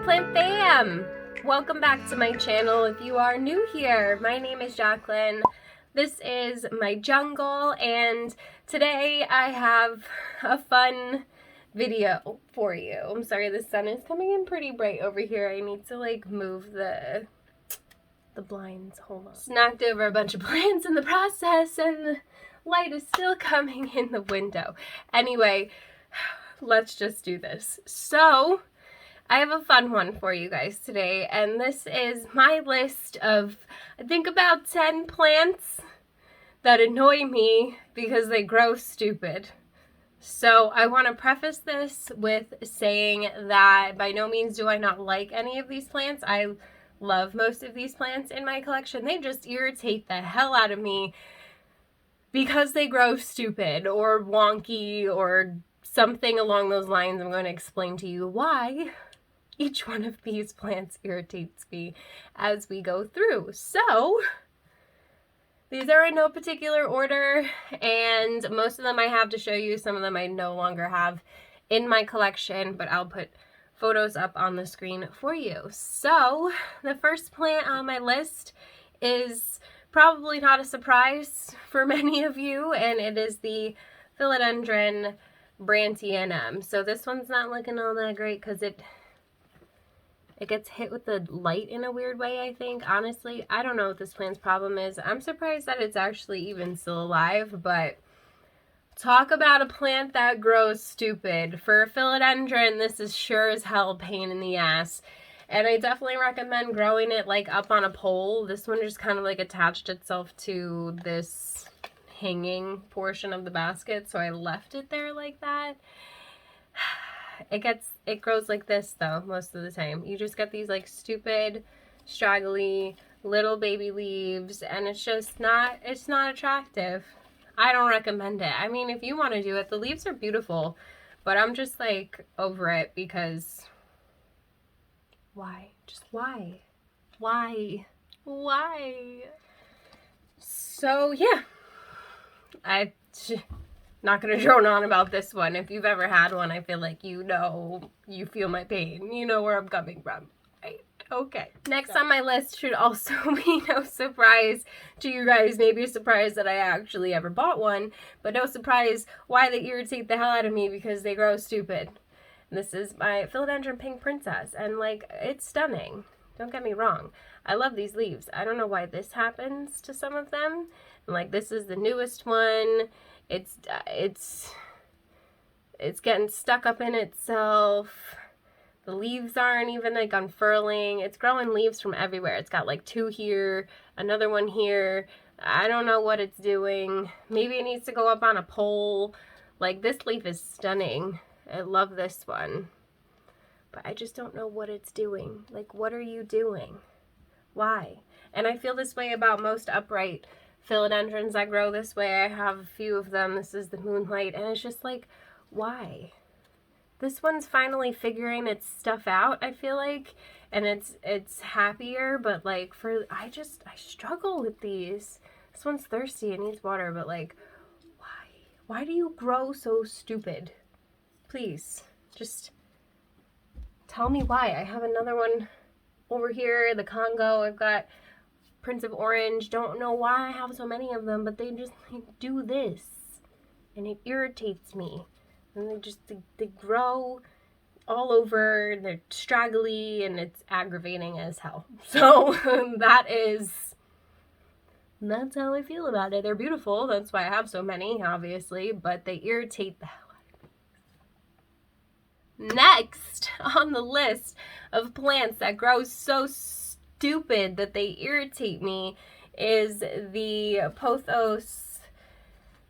Plant fam! Welcome back to my channel. If you are new here, my name is Jacqueline. This is my jungle, and today I have a fun video for you. I'm sorry, the sun is coming in pretty bright over here. I need to like move the blinds. Hold on. Knocked over a bunch of plants in the process, and the light is still coming in the window. Anyway, let's just do this. So I have a fun one for you guys today, and this is my list of, I think, about 10 plants that annoy me because they grow stupid. So I want to preface this with saying that by no means do I not like any of these plants. I love most of these plants in my collection. They just irritate the hell out of me because they grow stupid or wonky or something along those lines. I'm going to explain to you why each one of these plants irritates me as we go through. So these are in no particular order, and most of them I have to show you. Some of them I no longer have in my collection, but I'll put photos up on the screen for you. So the first plant on my list is probably not a surprise for many of you, and it is the Philodendron Brantianum. So this one's not looking all that great because it gets hit with the light in a weird way, I think. Honestly, I don't know what this plant's problem is. I'm surprised that it's actually even still alive, but talk about a plant that grows stupid. For a philodendron, this is sure as hell a pain in the ass. And I definitely recommend growing it like up on a pole. This one just kind of like attached itself to this hanging portion of the basket, so I left it there like that. It grows like this though most of the time. You just get these like stupid, straggly little baby leaves, and it's just not, it's not attractive. I don't recommend it. I mean, if you want to do it, the leaves are beautiful, but I'm just like over it because why? Just why? Why? So yeah, I'm not gonna drone on about this one. If you've ever had one, I feel like you know, you feel my pain. You know where I'm coming from, right? Okay. Next on my list should also be no surprise to you guys. Maybe a surprise that I actually ever bought one, but no surprise why they irritate the hell out of me because they grow stupid. And this is my Philodendron Pink Princess, and like, it's stunning. Don't get me wrong. I love these leaves. I don't know why this happens to some of them. And like, this is the newest one. It's getting stuck up in itself. The leaves aren't even like unfurling. It's growing leaves from everywhere. It's got like 2 here, another one here. I don't know what it's doing. Maybe it needs to go up on a pole. Like, this leaf is stunning. I love this one. But I just don't know what it's doing. Like, what are you doing? Why? And I feel this way about most upright philodendrons that grow this way. I have a few of them. This is the Moonlight, and it's just like, why? This one's finally figuring its stuff out, I feel like, and it's happier, but like, I struggle with these. This one's thirsty, it needs water, but like, why? Why do you grow so stupid? Please, just tell me why. I have another one over here, the Congo. I've got Prince of Orange. Don't know why I have so many of them, but they just like do this, and it irritates me. And they grow all over, they're straggly, and it's aggravating as hell. So that's how I feel about it. They're beautiful, that's why I have so many, obviously, but they irritate the hell out of me. Next on the list of plants that grow so stupid that they irritate me is the Pothos.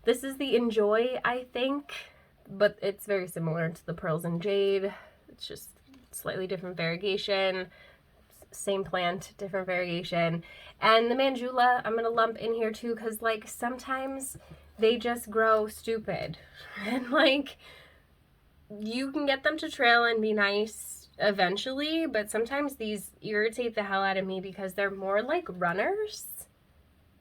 This is the Enjoy, I think, but it's very similar to the Pearls and Jade. It's just slightly different variegation. Same plant, different variegation. And the Manjula, I'm going to lump in here too, because like, sometimes they just grow stupid. And like, you can get them to trail and be nice eventually, but sometimes these irritate the hell out of me because they're more like runners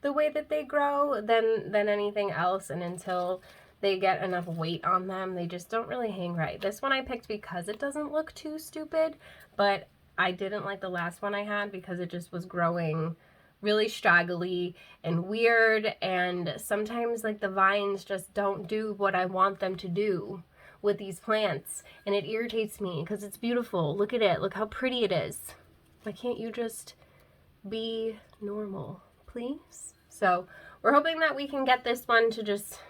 the way that they grow than anything else, and until they get enough weight on them, they just don't really hang right. This one I picked because it doesn't look too stupid, but I didn't like the last one I had because it just was growing really straggly and weird, and sometimes like the vines just don't do what I want them to do with these plants, and it irritates me because it's beautiful. Look at it. Look how pretty it is. Why can't you just be normal, please? So we're hoping that we can get this one to just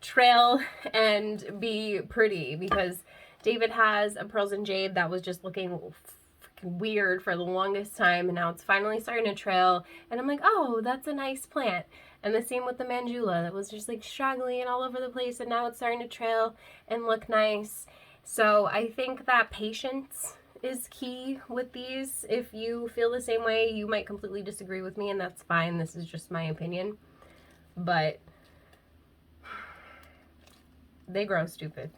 trail and be pretty, because David has a Pearls and Jade that was just looking freaking weird for the longest time, and now it's finally starting to trail, and I'm like, oh, that's a nice plant. And the same with the Manjula that was just like straggly and all over the place, and now it's starting to trail and look nice. So I think that patience is key with these. If you feel the same way, you might completely disagree with me, and that's fine. This is just my opinion. But they grow stupid.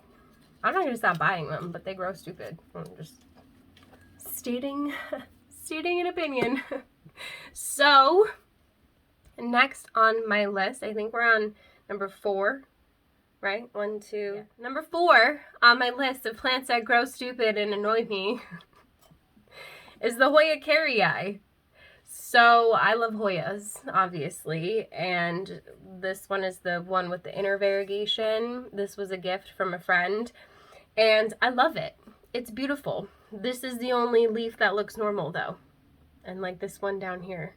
I'm not gonna stop buying them, but they grow stupid. I'm just stating an opinion. So next on my list, I think we're on number 4, right? 1, 2. Yeah. Number 4 on my list of plants that grow stupid and annoy me is the Hoya Carrii. So I love Hoyas, obviously, and this one is the one with the inner variegation. This was a gift from a friend, and I love it. It's beautiful. This is the only leaf that looks normal, though, and like this one down here.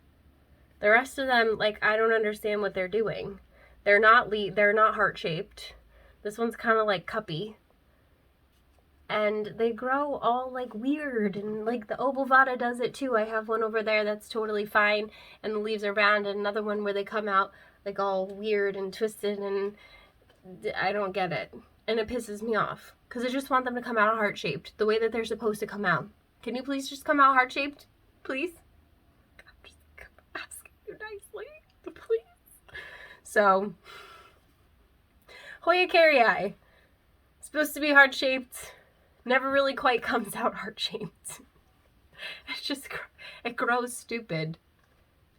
The rest of them, like, I don't understand what they're doing. They're not heart-shaped. This one's kind of like cuppy. And they grow all like weird, and like the obovata does it too. I have one over there that's totally fine, and the leaves are round, and another one where they come out like all weird and twisted, and I don't get it. And it pisses me off because I just want them to come out heart-shaped the way that they're supposed to come out. Can you please just come out heart-shaped? Please? I'm just asking you nicely. Please. So, Hoya Carrii. Supposed to be heart-shaped. Never really quite comes out heart-shaped. It's just, it grows stupid.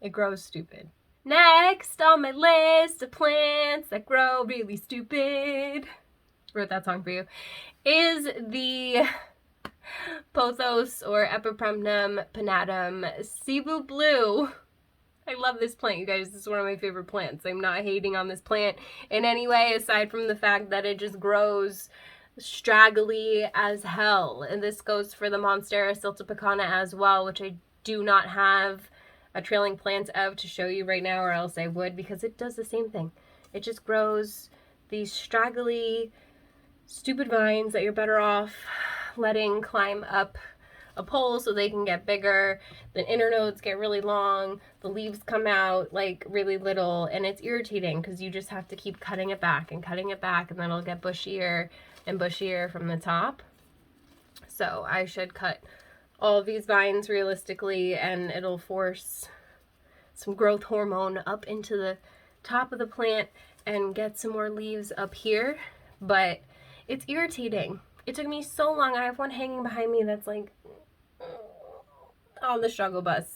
It grows stupid. Next on my list of plants that grow really stupid, wrote that song for you, is the Pothos or Epipremnum pinnatum Cebu Blue. I love this plant, you guys. This is one of my favorite plants. I'm not hating on this plant in any way, aside from the fact that it just grows straggly as hell. And this goes for the Monstera Siltepecana as well, which I do not have a trailing plant of to show you right now, or else I would, because it does the same thing. It just grows these straggly, stupid vines that you're better off letting climb up a pole so they can get bigger. The inner nodes get really long, the leaves come out like really little, and it's irritating because you just have to keep cutting it back, and then it'll get bushier and bushier from the top. So I should cut all of these vines realistically, and it'll force some growth hormone up into the top of the plant and get some more leaves up here. But it's irritating. It took me so long. I have one hanging behind me that's like on the struggle bus.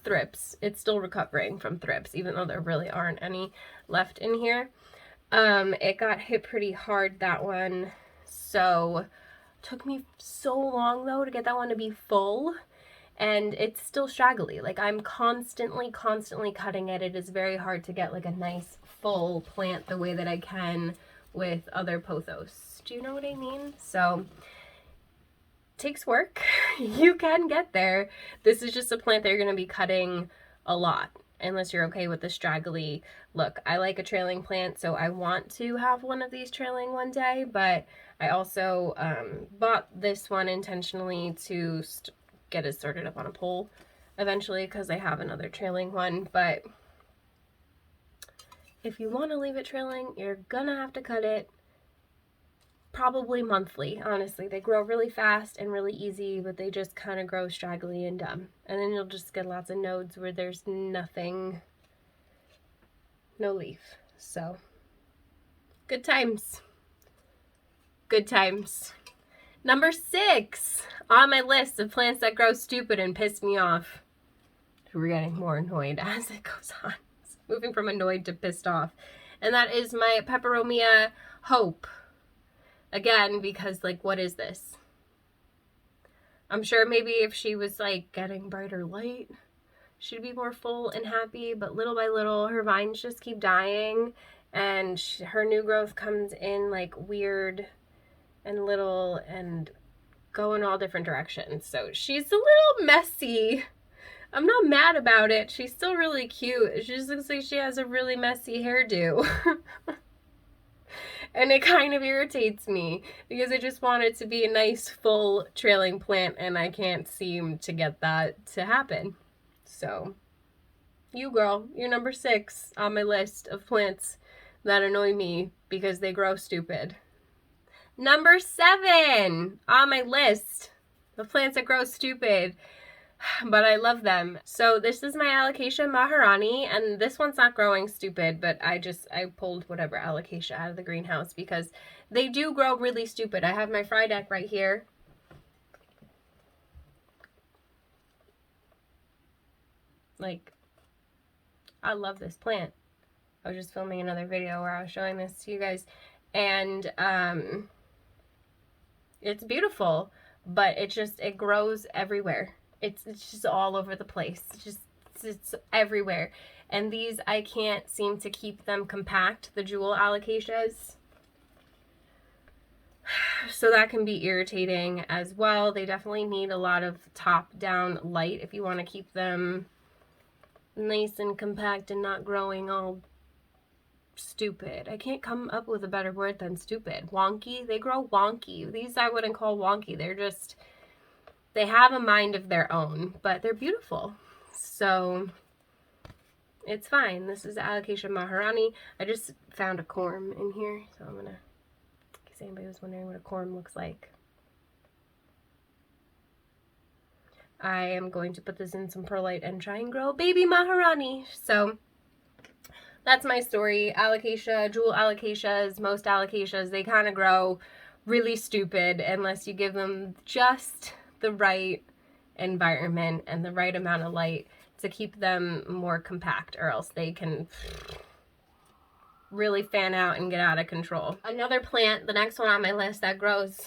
Thrips. It's still recovering from thrips, even though there really aren't any left in here. It got hit pretty hard, that one, so it took me so long though to get that one to be full, and it's still straggly. Like, I'm constantly cutting it. It is very hard to get like a nice full plant the way that I can with other pothos. Do you know what I mean? So takes work. You can get there. This is just a plant that you're going to be cutting a lot, unless you're okay with the straggly look. I like a trailing plant, so I want to have one of these trailing one day, but I also bought this one intentionally to get it started up on a pole eventually, because I have another trailing one. But if you want to leave it trailing, you're gonna have to cut it probably monthly. Honestly, they grow really fast and really easy, but they just kind of grow straggly and dumb, and then you'll just get lots of nodes where there's nothing, no leaf. So good times. Good times. Number 6 on my list of plants that grow stupid and piss me off. We're getting more annoyed as it goes on. It's moving from annoyed to pissed off. And that is my Peperomia Hope. Again, because, like, what is this? I'm sure maybe if she was like getting brighter light, she'd be more full and happy, but little by little her vines just keep dying, and her new growth comes in like weird and little and go in all different directions. So she's a little messy. I'm not mad about it. She's still really cute. She just looks like she has a really messy hairdo. And it kind of irritates me because I just want it to be a nice full trailing plant and I can't seem to get that to happen. So, you girl, you're number 6 on my list of plants that annoy me because they grow stupid. Number 7 on my list of plants that grow stupid, but I love them. So this is my Allocation Maharani, and this one's not growing stupid, but I pulled whatever Alocasia out of the greenhouse because they do grow really stupid. I have my fry deck right here. Like, I love this plant. I was just filming another video where I was showing this to you guys, and it's beautiful, but it grows everywhere. It's just all over the place. It's everywhere. And these, I can't seem to keep them compact, the jewel alocasias. So that can be irritating as well. They definitely need a lot of top-down light if you want to keep them nice and compact and not growing all stupid. I can't come up with a better word than stupid. Wonky. They grow wonky. These I wouldn't call wonky. They're just, they have a mind of their own, but they're beautiful. So it's fine. This is Allocation Maharani. I just found a corm in here, so I'm gonna, in case anybody was wondering what a corm looks like. I am going to put this in some perlite and try and grow baby Maharani. So that's my story. Alocasia, jewel alocasias, most alocasias, they kind of grow really stupid unless you give them just the right environment and the right amount of light to keep them more compact, or else they can really fan out and get out of control. Another plant, the next one on my list that grows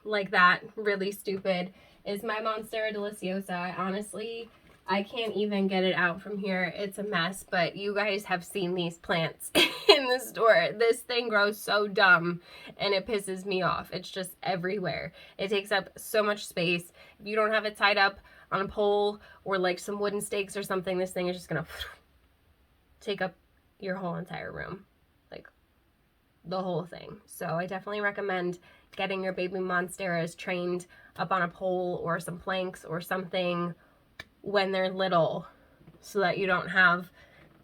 like that, really stupid, is my Monstera Delicioso. Honestly, I can't even get it out from here. It's a mess, but you guys have seen these plants in the store. This thing grows so dumb and it pisses me off. It's just everywhere. It takes up so much space. If you don't have it tied up on a pole or like some wooden stakes or something, this thing is just gonna take up your whole entire room. Like, the whole thing. So I definitely recommend getting your baby Monsteras trained up on a pole or some planks or something when they're little, so that you don't have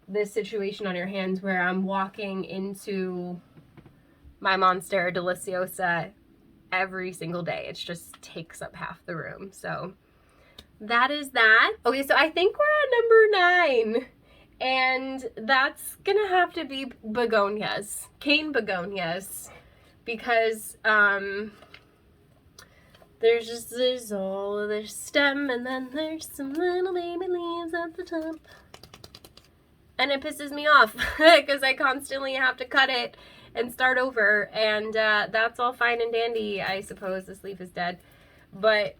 this situation on your hands where I'm walking into my Monstera Delicioso every single day. It just takes up half the room. So that is that. Okay, so I think we're at number 9. And that's gonna have to be begonias, cane begonias, because there's all of this stem, and then there's some little baby leaves at the top. And it pisses me off because I constantly have to cut it and start over, and that's all fine and dandy, I suppose. This leaf is dead, but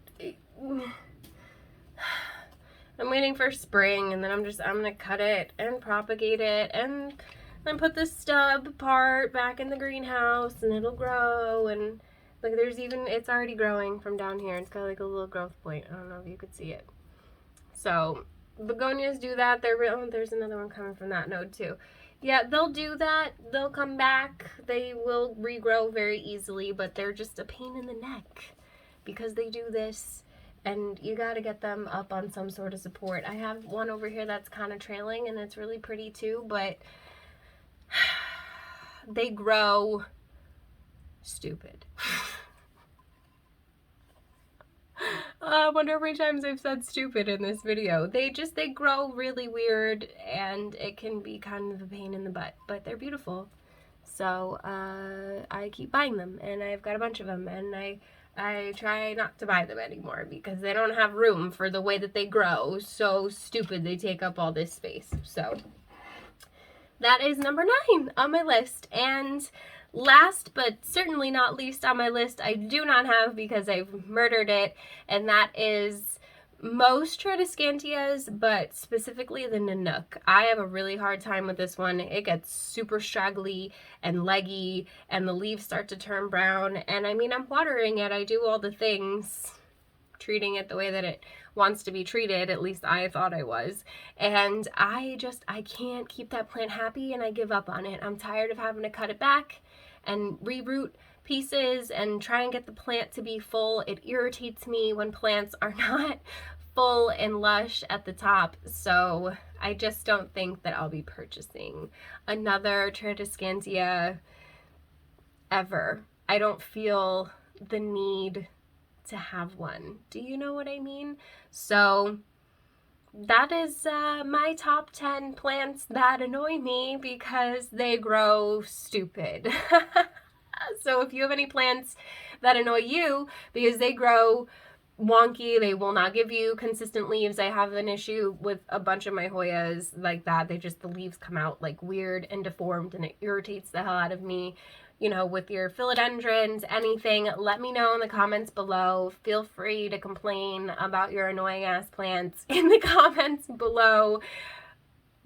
I'm waiting for spring, and then I'm gonna cut it and propagate it and then put the stub part back in the greenhouse, and it'll grow. And like, it's already growing from down here. It's got like a little growth point. I don't know if you could see it. So begonias do that. There's another one coming from that node too. Yeah, they'll do that. They'll come back. They will regrow very easily, but they're just a pain in the neck because they do this, and you got to get them up on some sort of support. I have one over here that's kind of trailing, and it's really pretty too, but they grow stupid. I wonder how many times I've said stupid in this video. They grow really weird, and it can be kind of a pain in the butt, but they're beautiful. So I keep buying them, and I've got a bunch of them, and I try not to buy them anymore because they don't have room for the way that they grow. So stupid, they take up all this space. So that is number 9 on my list. And last but certainly not least on my list, I do not have because I've murdered it, and that is most Tradiscantias, but specifically the Nanook. I have a really hard time with this one. It gets super straggly and leggy, and the leaves start to turn brown. And I mean, I'm watering it, I do all the things, treating it the way that it wants to be treated, at least I thought I was. And I can't keep that plant happy, and I give up on it. I'm tired of having to cut it back and reroot pieces and try and get the plant to be full. It irritates me when plants are not full and lush at the top, so I just don't think that I'll be purchasing another Tradiscantia ever. I don't feel the need to have one. Do you know what I mean? So that is my top 10 plants that annoy me because they grow stupid. So if you have any plants that annoy you because they grow wonky, they will not give you consistent leaves. I have an issue with a bunch of my Hoyas like that. The leaves come out like weird and deformed, and it irritates the hell out of me. You know, with your philodendrons, anything, let me know in the comments below. Feel free to complain about your annoying ass plants in the comments below.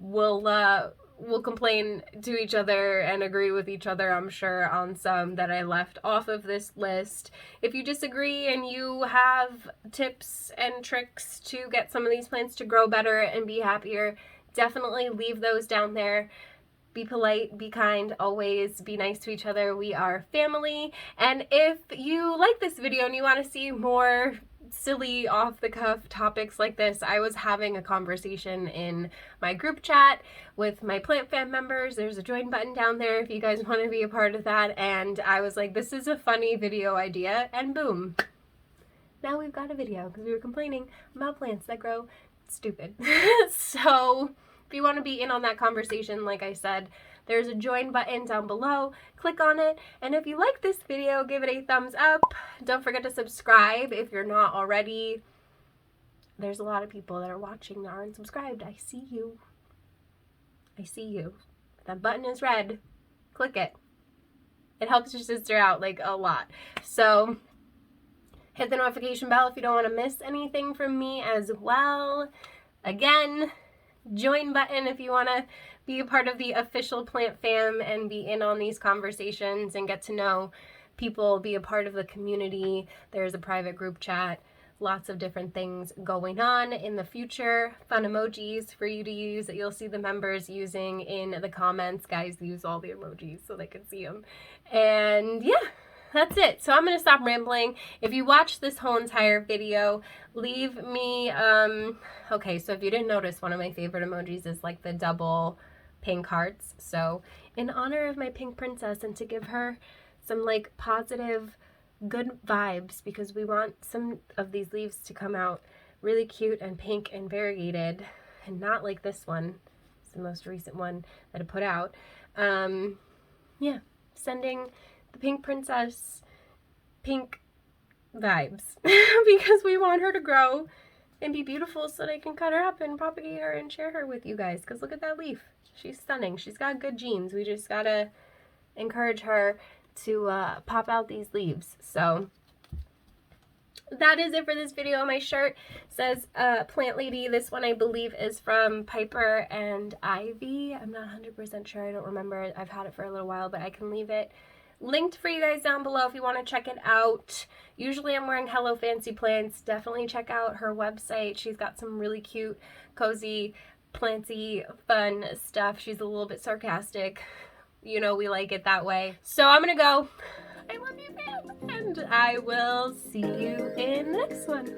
We'll complain to each other and agree with each other, I'm sure, on some that I left off of this list. If you disagree and you have tips and tricks to get some of these plants to grow better and be happier, definitely leave those down there. Be polite, be kind, always be nice to each other. We are family. And if you like this video and you want to see more silly off-the-cuff topics like this, I was having a conversation in my group chat with my plant fam members. There's a join button down there if you guys want to be a part of that, and I was like, this is a funny video idea, and boom, now we've got a video because we were complaining about plants that grow stupid. So if you want to be in on that conversation, like I said, there's a join button down below. Click on it. And if you like this video, give it a thumbs up. Don't forget to subscribe if you're not already. There's a lot of people that are watching that aren't subscribed. I see you. I see you. That button is red. Click it. It helps your sister out like a lot. So hit the notification bell if you don't want to miss anything from me as well. Again, join button if you want to be a part of the official plant fam and be in on these conversations and get to know people, be a part of the community. There's a private group chat, lots of different things going on in the future. Fun emojis for you to use that you'll see the members using in the comments. Guys, use all the emojis so they can see them. And yeah, that's it. So I'm going to stop rambling. If you watched this whole entire video, leave me, okay, so if you didn't notice, one of my favorite emojis is like the double pink hearts. So in honor of my pink princess and to give her some like positive, good vibes, because we want some of these leaves to come out really cute and pink and variegated and not like this one. It's the most recent one that I put out. Yeah, sending the pink princess pink vibes because we want her to grow and be beautiful so that I can cut her up and propagate her and share her with you guys, because look at that leaf. She's stunning. She's got good genes. We just gotta encourage her to pop out these leaves. So that is it for this video. My shirt says Plant Lady. This one I believe is from Piper and Ivy. I'm not 100% sure. I don't remember. I've had it for a little while, but I can leave it linked for you guys down below if you want to check it out. Usually I'm wearing Hello Fancy Plants. Definitely check out her website. She's got some really cute, cozy, planty, fun stuff. She's a little bit sarcastic. You know, we like it that way. So I'm gonna go. I love you, fam. And I will see you in the next one.